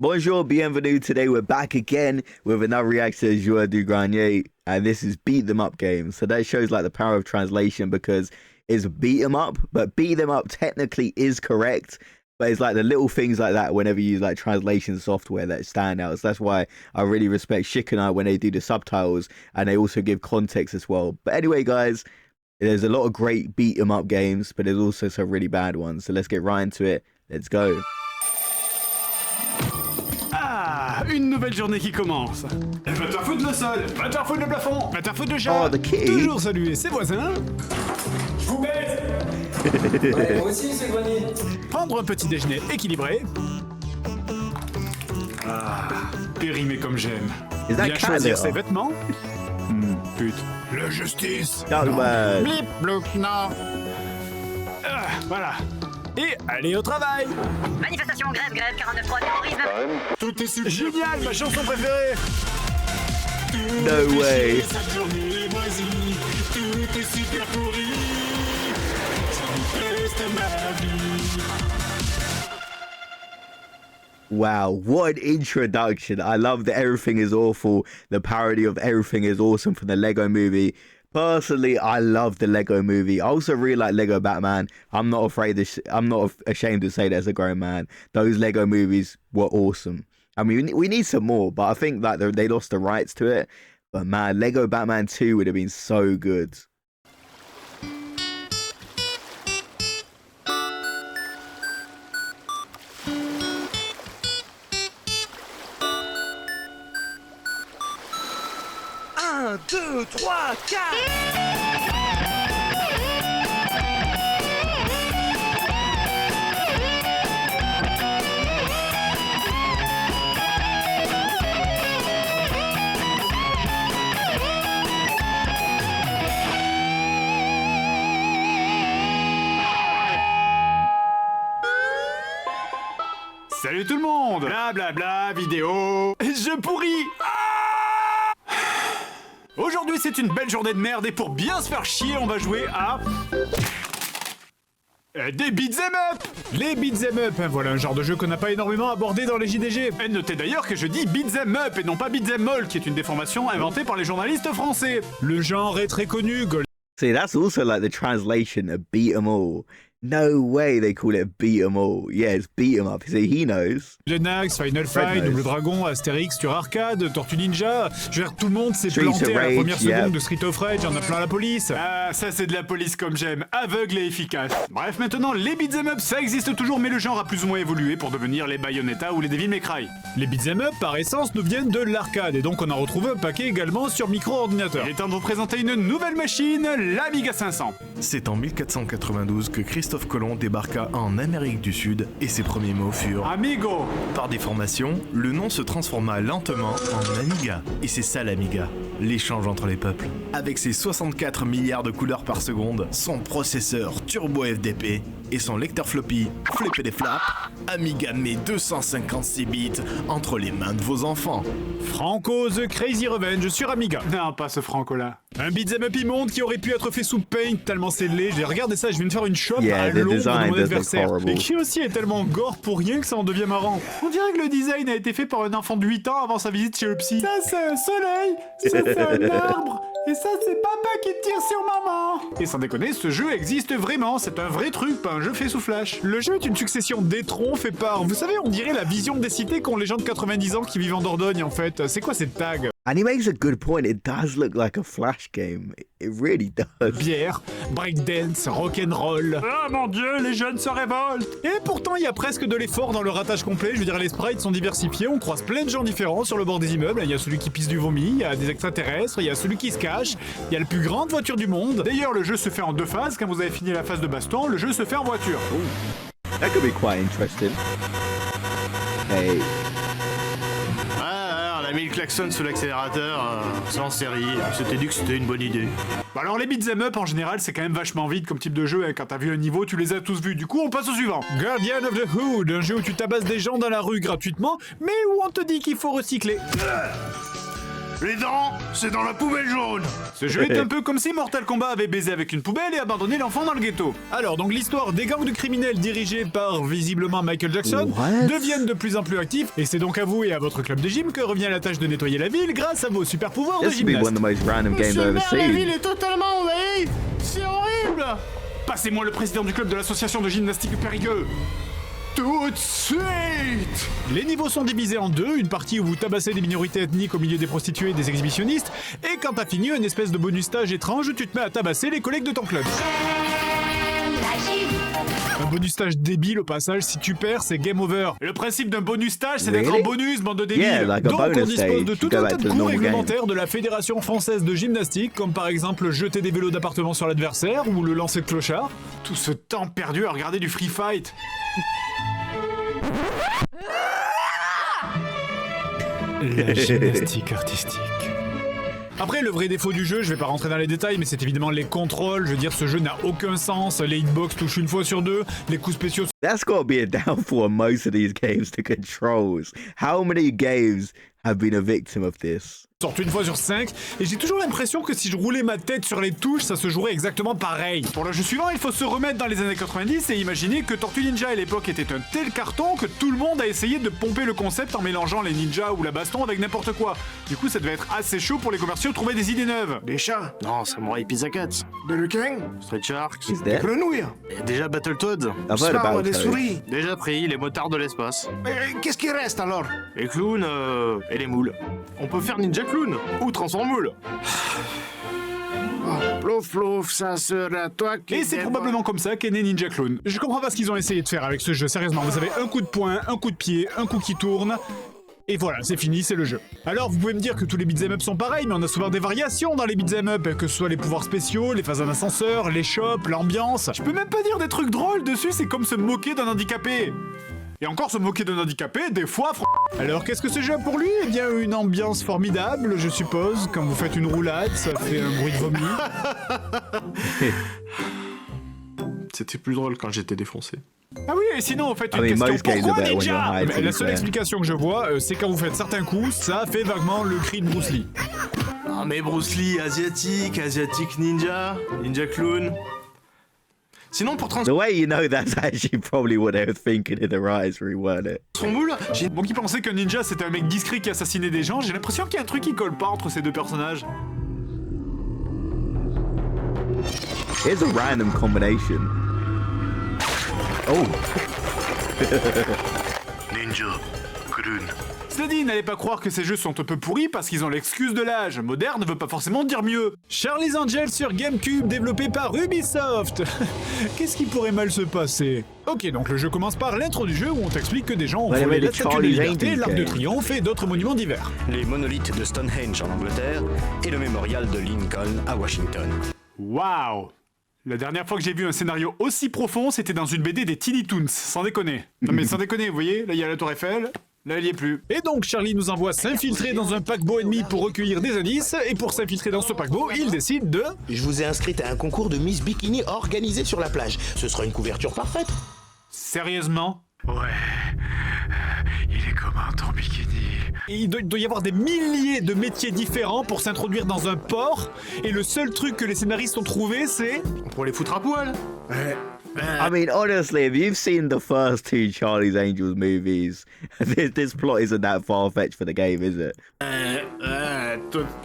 Bonjour, bienvenue. Today we're back again with another reaction to Joie du Grenier, and this is beat them up games. So that shows like the power of translation because it's beat them up, but beat them up technically is correct. But it's like the little things like that whenever you use like translation software that stand out. So that's why I really respect Shikana when they do the subtitles and they also give context as well. But anyway, guys, there's a lot of great beat 'em up games, but there's also some really bad ones. So let's get right into it. Let's go. Ah, une nouvelle journée qui commence. Va te faire foutre le sol, va te faire foutre le plafond, va te faire foutre le chat. Oh, the kitty. Toujours saluer ses voisins. Je vous baise. Ouais, moi aussi, c'est Grenier. Prendre un petit déjeuner équilibré. Ah, périmé comme j'aime. Is that Bien cat choisir litter? ses vêtements. Pute. La justice. Darkman. Blip, bloop, non. Ah, voilà. Et allez au travail. Manifestation, grève, 49.3, terrorisme. Tout est super. Génial, ma chanson préférée. No way. Cette journée moisie, tout est super pourri. C'est ma vie. Wow, what an introduction. I love that everything is awful. The parody of everything is awesome from the Lego movie. Personally, I love the Lego movie. I also really like Lego Batman. I'm not ashamed to say that as a grown man. Those Lego movies were awesome. I mean, we need some more, but I think that they lost the rights to it. But man, Lego Batman 2 would have been so good. Un, deux, trois, quatre. Salut tout le monde. Bla bla bla, vidéo. Je pourris. Ah. Aujourd'hui, c'est une belle journée de merde et pour bien se faire chier, on va jouer à... des beat'em up. Les beat'em up, voilà un genre de jeu qu'on n'a pas énormément abordé dans les JDG. Et notez d'ailleurs que je dis beat'em up et non pas beat'em all, qui est une déformation inventée par les journalistes français. Le genre est très connu, See, that's also like the translation of beat 'em all. No way they call it beat 'em all. Yeah, it's beat 'em up. See, he knows. Golden Axe, Final Fight, knows. Double Dragon, Astérix sur arcade, Tortue Ninja. Je veux dire, tout le monde s'est Streets planté of à la Rage, première seconde yeah. de Street of Rage, on a plein la police. Ah, ça c'est de la police comme j'aime, aveugle et efficace. Bref, maintenant, les beat'em up, ça existe toujours, mais le genre a plus ou moins évolué pour devenir les Bayonetta ou les Devil May Cry. Les beat'em up, par essence, nous viennent de l'arcade, et donc on en retrouve un paquet également sur micro-ordinateur. Il est temps de vous présenter une nouvelle machine, l'Amiga 500. C'est en 1492 que Christophe Colomb débarqua en Amérique du Sud et ses premiers mots furent Amigo. par déformation, le nom se transforma lentement en Amiga. Et c'est ça l'Amiga, l'échange entre les peuples. Avec ses 64 milliards de couleurs par seconde, son processeur Turbo FDP et son lecteur floppy Flip et des Flaps, Amiga met 256 bits entre les mains de vos enfants. Franco The Crazy Revenge sur Amiga. Non, pas ce Franco-là. Un beat'em up immonde qui aurait pu être fait sous Paint tellement c'est laid. J'ai regardé ça, je viens de faire une shot Yeah, à the l'ombre de design mon does look adversaire. horrible. Et qui aussi est tellement gore pour rien que ça en devient marrant. On dirait que le design a été fait par un enfant de 8 ans avant sa visite chez le psy. Ça c'est un soleil, ça c'est un arbre, et ça c'est papa qui tire sur maman. Et sans déconner, ce jeu existe vraiment, c'est un vrai truc, pas un jeu fait sous flash. Le jeu est une succession d'étrons fait par, vous savez, on dirait la vision des cités qu'ont les gens de 90 ans qui vivent en Dordogne en fait. C'est quoi cette tag? And he makes a good point. It does look like a Flash game. It really does. Bière, breakdance, rock'n'roll. Ah mon dieu, les jeunes se révoltent. Et pourtant, il y a presque de l'effort dans le ratage complet. Je veux dire, les sprites sont diversifiés, on croise plein de gens différents sur le bord des immeubles. Il y a celui qui pisse du vomi, il y a des extraterrestres, il y a celui qui se cache, il y a la plus grande voiture du monde. D'ailleurs, le jeu se fait en deux phases. Quand vous avez fini la phase de baston, le jeu se fait en voiture. That could be quite interesting. Hey. On a mis le klaxon sous l'accélérateur, c'est en série, on s'était dit que c'était une bonne idée. Bah alors les beat'em up en général c'est quand même vachement vite comme type de jeu, hein. Quand t'as vu un niveau tu les as tous vus, du coup on passe au suivant. Guardian of the Hood, un jeu où tu tabasses des gens dans la rue gratuitement, mais où on te dit qu'il faut recycler. Les dents, c'est dans la poubelle jaune. Ce jeu est un peu comme si Mortal Kombat avait baisé avec une poubelle et abandonné l'enfant dans le ghetto. Alors donc l'histoire des gangs de criminels dirigés par visiblement Michael Jackson What? deviennent de plus en plus actifs et c'est donc à vous et à votre club de gym que revient la tâche de nettoyer la ville grâce à vos super pouvoirs de This would be one of gymnaste. the most random games I've Monsieur le ever maire, la ville seen. est totalement envahie. C'est horrible. Passez-moi le président du club de l'association de gymnastique Périgueux. Tout de suite. Les niveaux sont divisés en deux, une partie où vous tabassez des minorités ethniques au milieu des prostituées et des exhibitionnistes, et quand t'as fini une espèce de bonus stage étrange où tu te mets à tabasser les collègues de ton club. Un bonus stage débile au passage, si tu perds, c'est game over. Le principe d'un bonus stage, c'est d'être en Really? bonus, bande de débiles. Yeah, like a Donc on bonus dispose stage. de tout You un go tas back de to the cours normal game. réglementaires de la Fédération Française de Gymnastique, comme par exemple jeter des vélos d'appartement sur l'adversaire ou le lancer de clochard. Tout ce temps perdu à regarder du free fight. La gymnastique artistique. Après, le vrai défaut du jeu, je vais pas rentrer dans les détails, mais c'est évidemment les contrôles. Je veux dire, ce jeu n'a aucun sens. Les hitbox touchent une fois sur deux. Les coups spéciaux That's got to be a downfall of most of these games, the controls. How many games have been a victim of this? sortent une fois sur 5, et j'ai toujours l'impression que si je roulais ma tête sur les touches, ça se jouerait exactement pareil. Pour le jeu suivant, il faut se remettre dans les années 90 et imaginer que Tortue Ninja à l'époque était un tel carton que tout le monde a essayé de pomper le concept en mélangeant les ninjas ou la baston avec n'importe quoi. Du coup, ça devait être assez chaud pour les commerciaux de trouver des idées neuves. Des chats? Non, Samurai Pizza Cats. Des requins? Street Sharks. Is there? Grenouilles? Et déjà Battletoads. I've heard Sparrow, about des those. souris. Déjà pris, les motards de l'espace. Mais qu'est-ce qui reste alors? Les clowns et les moules. On peut faire Ninja Clown ou Transform Moule. Plouf plouf, ça sera toi qui... Et c'est probablement comme ça qu'est né Ninja Clown. Je comprends pas ce qu'ils ont essayé de faire avec ce jeu, sérieusement. Vous avez un coup de poing, un coup de pied, un coup qui tourne... Et voilà, c'est fini, c'est le jeu. Alors, vous pouvez me dire que tous les beat'em up sont pareils, mais on a souvent des variations dans les beat'em up, que ce soit les pouvoirs spéciaux, les phases en ascenseur, les shops, l'ambiance. Je peux même pas dire des trucs drôles dessus, c'est comme se moquer d'un handicapé. Et encore se moquer d'un handicapé, des fois... Alors, qu'est-ce que ce jeu a pour lui? Eh bien, une ambiance formidable, je suppose. Quand vous faites une roulade, ça fait un bruit de vomi. C'était plus drôle quand j'étais défoncé. Ah oui, et sinon, vous faites une I mean, question. most games Pourquoi are better when Ninja? you're high, Mais to la be seule fair. explication que je vois, c'est quand vous faites certains coups, ça fait vaguement le cri de Bruce Lee. Ah mais Bruce Lee, asiatique ninja, ninja clown. Sinon pour The way you know that's actually probably what they were thinking in their eyes, really, weren't it? Transformoule, j'ai Bon, qui pensait qu'un ninja c'était un mec discret qui assassinait des gens, j'ai l'impression qu'il y a un truc qui colle pas entre ces deux personnages. Here's a random combination. Oh, ninja clown. Cela dit, n'allez pas croire que ces jeux sont un peu pourris parce qu'ils ont l'excuse de l'âge. Moderne ne veut pas forcément dire mieux. Charlie's Angels sur GameCube, développé par Ubisoft. Qu'est-ce qui pourrait mal se passer? Ok, donc le jeu commence par l'intro du jeu où on t'explique que des gens ont Ouais, volé mais la les Statue de Charlie's Liberté, Angels, l'Arc de quand même. Triomphe et d'autres monuments divers. les monolithes de Stonehenge en Angleterre et le mémorial de Lincoln à Washington. Waouh! La dernière fois que j'ai vu un scénario aussi profond, c'était dans une BD des Tiny Toons, sans déconner. Non mais sans déconner, vous voyez, là il y a la Tour Eiffel, là il y est plus. Et donc Charlie nous envoie s'infiltrer dans un paquebot ennemi pour recueillir des indices, et pour s'infiltrer dans ce paquebot, il décide de... Je vous ai inscrite à un concours de Miss Bikini organisé sur la plage. Ce sera une couverture parfaite. Sérieusement? Ouais. Il est comment ton bikini? Et il doit y avoir des milliers de métiers différents pour s'introduire dans un port, et le seul truc que les scénaristes ont trouvé, c'est... Pour les foutre à poil. I mean, honestly, if you've seen the first two Charlie's Angels movies, this plot isn't that far-fetched for the game, is it?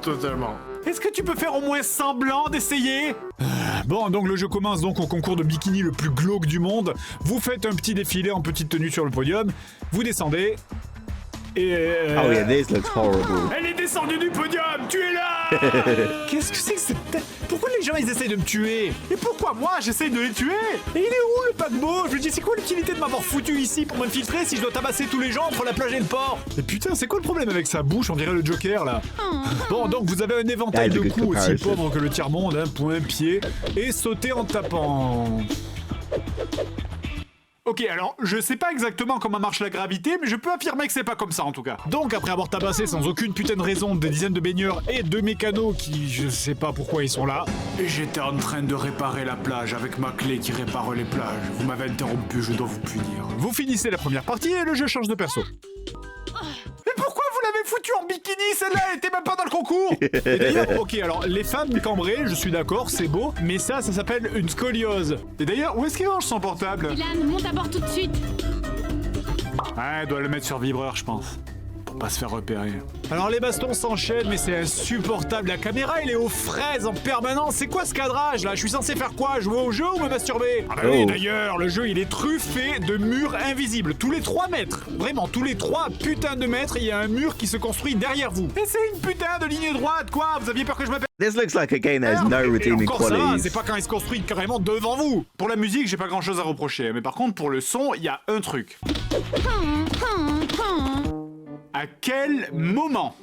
Totalement. Est-ce que tu peux faire au moins semblant d'essayer? Bon, donc le jeu commence donc au concours de bikini le plus glauque du monde. Vous faites un petit défilé en petite tenue sur le podium, vous descendez, et... Oh yeah, this looks horrible. Elle est descendue du podium, tuez-la! Qu'est-ce que c'est que cette tête? Pourquoi les gens ils essayent de me tuer? Et pourquoi moi j'essaye de les tuer? Et il est où le paquebot? Je me dis c'est quoi l'utilité de m'avoir foutu ici pour m'infiltrer si je dois tabasser tous les gens entre la plage et le port? Et putain, c'est quoi le problème avec sa bouche? On dirait le Joker là. Bon, donc vous avez un éventail That's a de good coups aussi comparison. pauvre que le tiers-monde, un point, pied, et sauter en tapant. Ok, alors, je sais pas exactement comment marche la gravité, mais je peux affirmer que c'est pas comme ça en tout cas. Donc, après avoir tabassé sans aucune putain de raison des dizaines de baigneurs et de mécanos qui, je sais pas pourquoi ils sont là, et j'étais en train de réparer la plage avec ma clé qui répare les plages. Vous m'avez interrompu, je dois vous punir. Vous finissez la première partie et le jeu change de perso. Mais pourquoi vous l'avez foutu en bikini? celle-là, elle était même pas dans le concours. Et d'ailleurs, ok, alors les femmes cambrées, je suis d'accord, c'est beau, mais ça s'appelle une scoliose. Et d'ailleurs, où est-ce qu'il range son portable? Dylan, monte à bord tout de suite. Ouais, elle doit le mettre sur vibreur, je pense. Pour pas se faire repérer. Alors les bastons s'enchaînent, mais c'est insupportable. La caméra, elle est aux fraises en permanence. C'est quoi ce cadrage là? Je suis censé faire quoi? Jouer au jeu ou me masturber? Ah bah oui, d'ailleurs, le jeu, il est truffé de murs invisibles. Tous les 3 mètres. Vraiment, tous les 3 putains de mètres, il y a un mur qui se construit derrière vous. Et c'est une putain de ligne droite, quoi. Vous aviez peur que je me... This looks like a game that has no redeeming encore ça, qualities. c'est pas quand il se construit carrément devant vous. Pour la musique, j'ai pas grand chose à reprocher. Mais par contre, pour le son, il y a un truc. À quel moment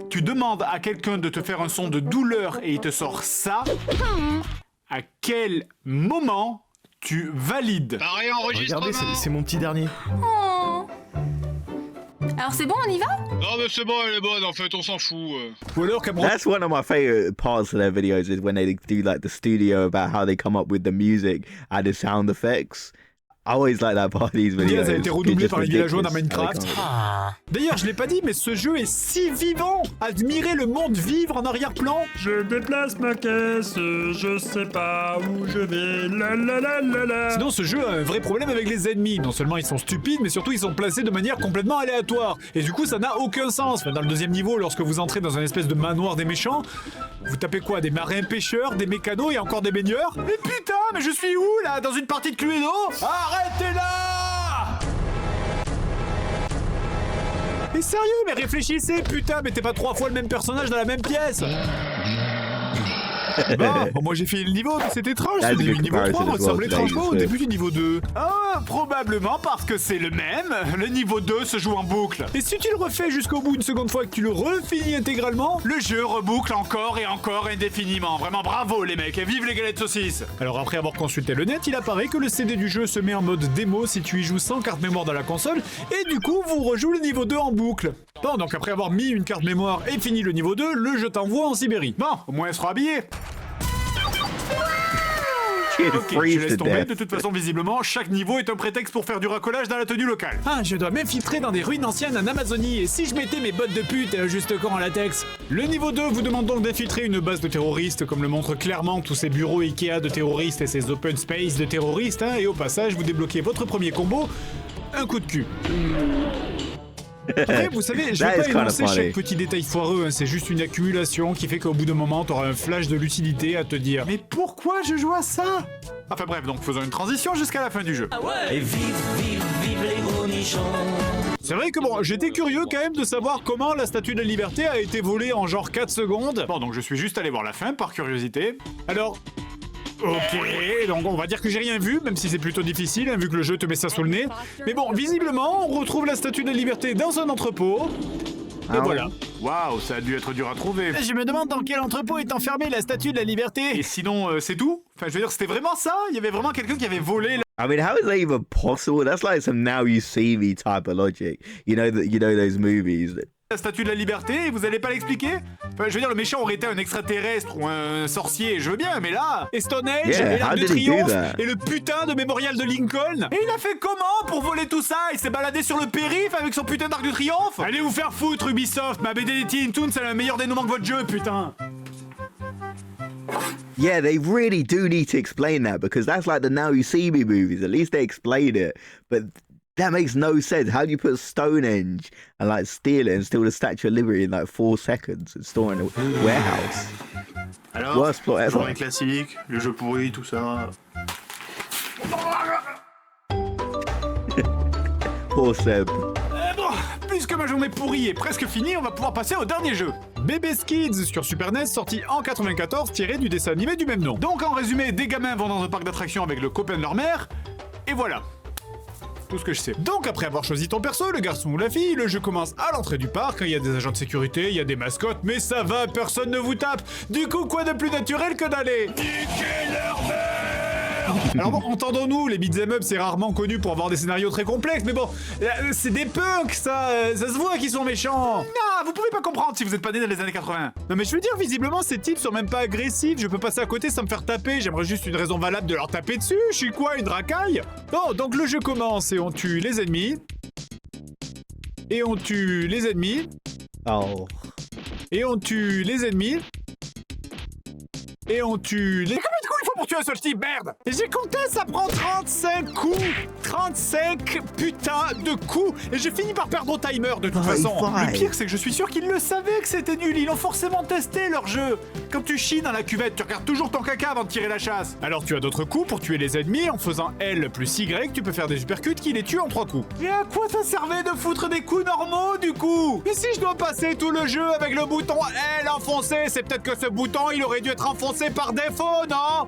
tu demandes à quelqu'un de te faire un son de douleur et il te sort ça? À quel moment tu valides? Pareil enregistrement. Regardez, c'est mon petit dernier. Oh. Alors c'est bon, on y va? Non mais c'est bon, elle est bonne, en fait, on s'en fout. Ou alors Cameron... That's one of my favorite parts of their videos is when they do like the studio about how they come up with the music and the sound effects. I always like that part of these videos. Diaz a été redoublé par les villageois dans ridiculous. Minecraft. D'ailleurs, je l'ai pas dit, mais ce jeu est si vivant. Admirez le monde vivre en arrière-plan. Je déplace ma caisse, je sais pas où je vais, la la la la la. Sinon, ce jeu a un vrai problème avec les ennemis. Non seulement ils sont stupides, mais surtout ils sont placés de manière complètement aléatoire. Et du coup, ça n'a aucun sens. Enfin, dans le deuxième niveau, lorsque vous entrez dans un espèce de manoir des méchants, vous tapez quoi? Des marins pêcheurs, des mécanos et encore des baigneurs? Mais putain, mais je suis où là? Dans une partie de Cluedo? Arrêtez là! Mais sérieux, mais réfléchissez, putain, mettez pas 3 fois le même personnage dans la même pièce! Bon, moi j'ai fait le niveau, mais c'est étrange, That's a celui good du niveau 3 comparison as ressemble well, étrangement au James, début du niveau 2. Ah, probablement parce que c'est le même, le niveau 2 se joue en boucle. Et si tu le refais jusqu'au bout une seconde fois et que tu le refinis intégralement, le jeu reboucle encore et encore indéfiniment. Vraiment bravo les mecs, et vive les galettes saucisses. Alors après avoir consulté le net, il apparaît que le CD du jeu se met en mode démo si tu y joues sans carte mémoire dans la console, et du coup vous rejouez le niveau 2 en boucle. Bon, donc après avoir mis une carte mémoire et fini le niveau 2, le jeu t'envoie en Sibérie. Bon, au moins elle sera habillée. Ok, je laisse tomber. De toute façon, visiblement, chaque niveau est un prétexte pour faire du racolage dans la tenue locale. Ah, je dois m'infiltrer dans des ruines anciennes en Amazonie. Et si je mettais mes bottes de pute et un juste corps en latex? Le niveau 2 vous demande donc d'infiltrer une base de terroristes, comme le montrent clairement tous ces bureaux Ikea de terroristes et ces open space de terroristes. Hein, et au passage, vous débloquez votre premier combo, un coup de cul. Après, vous savez, je vais pas énoncer chaque petit détail foireux, hein, c'est juste une accumulation qui fait qu'au bout d'un moment, t'auras un flash de lucidité à te dire « Mais pourquoi je joue à ça ?» Enfin bref, donc faisons une transition jusqu'à la fin du jeu. Ah ouais. Et vive les gros nichons. C'est vrai que bon, j'étais curieux quand même de savoir comment la Statue de la Liberté a été volée en genre 4 secondes. Bon, donc je suis juste allé voir la fin par curiosité. Alors... Ok, donc on va dire que j'ai rien vu, même si c'est plutôt difficile, hein, vu que le jeu te met ça sous le nez. Mais bon, visiblement, on retrouve la Statue de la Liberté dans un entrepôt. Et voilà. Waouh, ça a dû être dur à trouver. Je me demande dans quel entrepôt est enfermée la Statue de la Liberté. Et sinon, c'est tout? Enfin, je veux dire, c'était vraiment ça? Il y avait vraiment quelqu'un qui avait volé la... I mean, how is that even possible? That's like some Now You See Me type of logic. You know those movies that... La Statue de la Liberté, et vous allez pas l'expliquer? Enfin, je veux dire, le méchant aurait été un extraterrestre ou un sorcier, je veux bien, mais là... Et Stonehenge, et l'Arc de Triomphe, et le putain de mémorial de Lincoln. Et il a fait comment pour voler tout ça? Il s'est baladé sur le périph' avec son putain d'Arc de Triomphe? Allez vous faire foutre, Ubisoft, ma BD des Teen Toons, c'est le meilleur dénouement que votre jeu, putain. Yeah, they really do need to explain that, because that's like the Now You See Me movies. At least they explain it, but... That makes no sense. How do you put Stonehenge and like steal it and steal the Statue of Liberty in like 4 seconds and store it in a warehouse? Alors, Worst plot ever. toujours un classique, le jeu pourri, tout ça. Poor Seb. Bon, puisque ma journée pourrie est presque finie, on va pouvoir passer au dernier jeu. Baby's Kids sur Super NES, sorti en 94, tiré du dessin animé du même nom. Donc en résumé, des gamins vont dans un parc d'attractions avec le copain de leur mère, et voilà. Tout ce que je sais. Donc après avoir choisi ton perso, le garçon ou la fille, le jeu commence à l'entrée du parc, il y a des agents de sécurité, il y a des mascottes, mais ça va, personne ne vous tape. Du coup, quoi de plus naturel que d'aller niquer leur mère? Alors bon, entendons-nous, les beat'em up c'est rarement connu pour avoir des scénarios très complexes, mais bon, c'est des punks ça se voit qu'ils sont méchants. Non, vous pouvez pas comprendre si vous êtes pas né dans les années 80. Non mais je veux dire, visiblement ces types sont même pas agressifs, je peux passer à côté sans me faire taper, j'aimerais juste une raison valable de leur taper dessus, je suis quoi, une racaille? Bon, donc le jeu commence et on tue les ennemis. Et on tue les ennemis. Oh. Et on tue les ennemis. Et on tue les... Combien de coups il faut pour tuer un seul type, merde? Et j'ai compté, ça prend 35 coups. 35 putains de coups. Et j'ai fini par perdre au timer de toute façon. Le pire, c'est que je suis sûr qu'ils le savaient que c'était nul. Ils ont forcément testé leur jeu. Quand tu chies dans la cuvette, tu regardes toujours ton caca avant de tirer la chasse. Alors tu as d'autres coups pour tuer les ennemis. En faisant L plus Y, tu peux faire des supercuts qui les tuent en 3 coups. Et à quoi ça servait de foutre des coups normaux, du coup? Et si je dois passer tout le jeu avec le bouton L enfoncé, c'est peut-être que ce bouton, il aurait dû être enfoncé par défaut, non?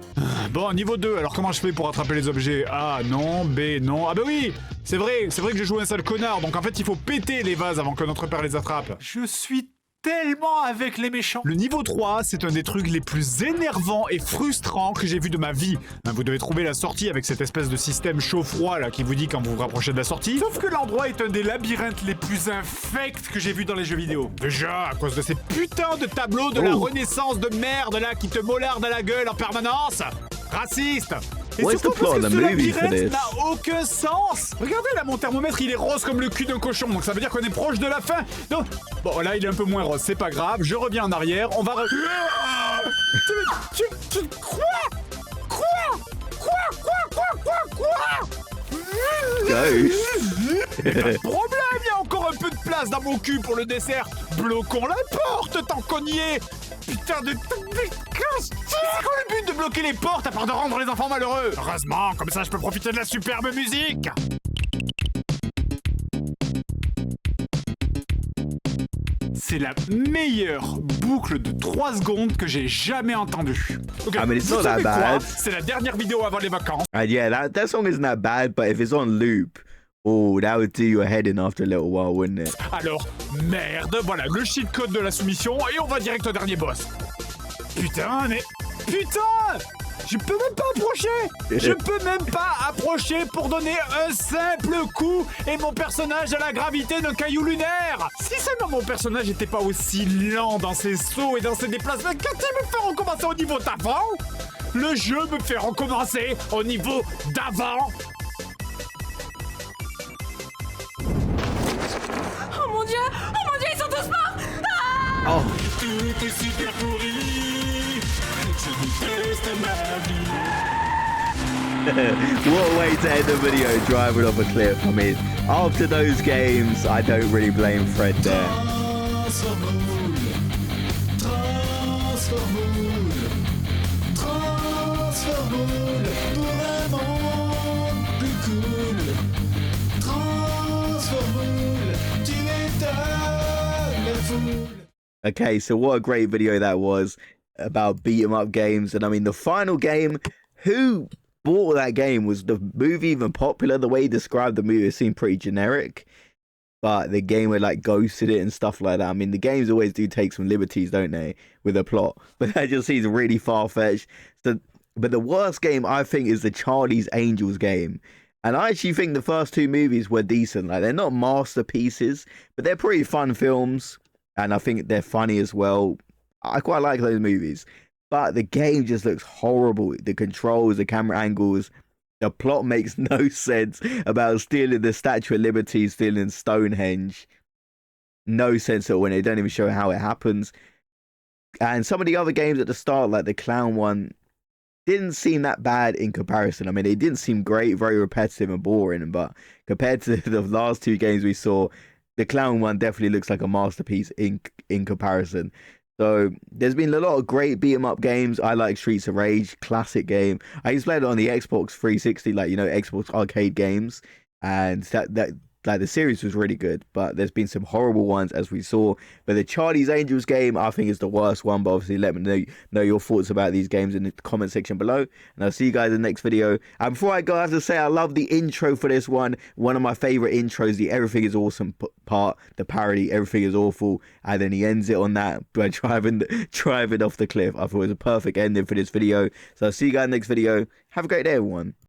Bon, niveau 2, alors comment je fais pour attraper les objets? A, non, B, non. Ah bah oui, c'est vrai que je joue un sale connard, donc en fait il faut péter les vases avant que notre père les attrape. Je suis tellement avec les méchants. Le niveau 3, c'est un des trucs les plus énervants et frustrants que j'ai vu de ma vie. Vous devez trouver la sortie avec cette espèce de système chaud-froid là qui vous dit quand vous vous rapprochez de la sortie. Sauf que l'endroit est un des labyrinthes les plus infects que j'ai vu dans les jeux vidéo. Déjà, à cause de ces putains de tableaux de la Renaissance de merde là qui te molardent à la gueule en permanence. Raciste. Et surtout parce que ce labyrinthe n'a aucun sens. Regardez là, mon thermomètre il est rose comme le cul d'un cochon, donc ça veut dire qu'on est proche de la fin. Donc, bon là il est un peu moins rose, c'est pas grave, je reviens en arrière, on va... Quoi Pas de problème, il y a encore un peu de place dans mon cul pour le dessert. Bloquons la porte, tant qu'on y est. Putain de... C'est quoi le but de bloquer les portes à part de rendre les enfants malheureux? Heureusement, comme ça je peux profiter de la superbe musique. C'est la meilleure boucle de 3 secondes que j'ai jamais entendue. Okay, I mean, it's not that bad. C'est la dernière vidéo avant les vacances. And yeah, that song isn't that bad, but if it's on loop, oh, that would do your head in after a little while, wouldn't it? Alors, merde, voilà le cheat code de la soumission et on va direct au dernier boss. Putain, mais... Putain! Je peux même pas approcher! Je peux même pas approcher pour donner un simple coup et mon personnage a la gravité d'un caillou lunaire! Si seulement mon personnage était pas aussi lent dans ses sauts et dans ses déplacements, quand il me fait recommencer au niveau d'avant, le jeu me fait recommencer au niveau d'avant! Oh mon dieu, ils sont tous morts. Oh. Tout est super pourri. Je déteste ma vie. What a way to end the video, driving off a cliff. I mean, after those games, I don't really blame Fred there. Okay, so what a great video that was about beat 'em up games. And I mean, the final game, who bought that game? Was the movie even popular? The way he described the movie, it seemed pretty generic, but the game would like ghosted it and stuff like that. I mean, the games always do take some liberties, don't they, with the plot, but that just seems really far-fetched. So, but the worst game I think is the Charlie's Angels game. And I actually think the first 2 movies were decent. Like, they're not masterpieces, but they're pretty fun films. And I think they're funny as well. I quite like those movies. But the game just looks horrible. The controls, the camera angles, the plot makes no sense about stealing the Statue of Liberty, stealing Stonehenge. No sense at all when they don't even show how it happens. And some of the other games at the start, like the clown one, didn't seem that bad in comparison. I mean, they didn't seem great, very repetitive and boring. But compared to the last 2 games we saw, the clown one definitely looks like a masterpiece in comparison. So there's been a lot of great beat 'em up games. I like Streets of Rage, classic game. I used to play it on the Xbox 360, like, you know, Xbox arcade games, and that like the series was really good. But there's been some horrible ones as we saw. But the Charlie's Angels game, I think, is the worst one. But obviously, let me know your thoughts about these games in the comment section below. And I'll see you guys in the next video. And before I go, I have to say I love the intro for this one. One of my favorite intros, the Everything is Awesome part, the parody, Everything is Awful, and then he ends it on that by driving off the cliff. I thought it was a perfect ending for this video. So I'll see you guys in the next video. Have a great day, everyone.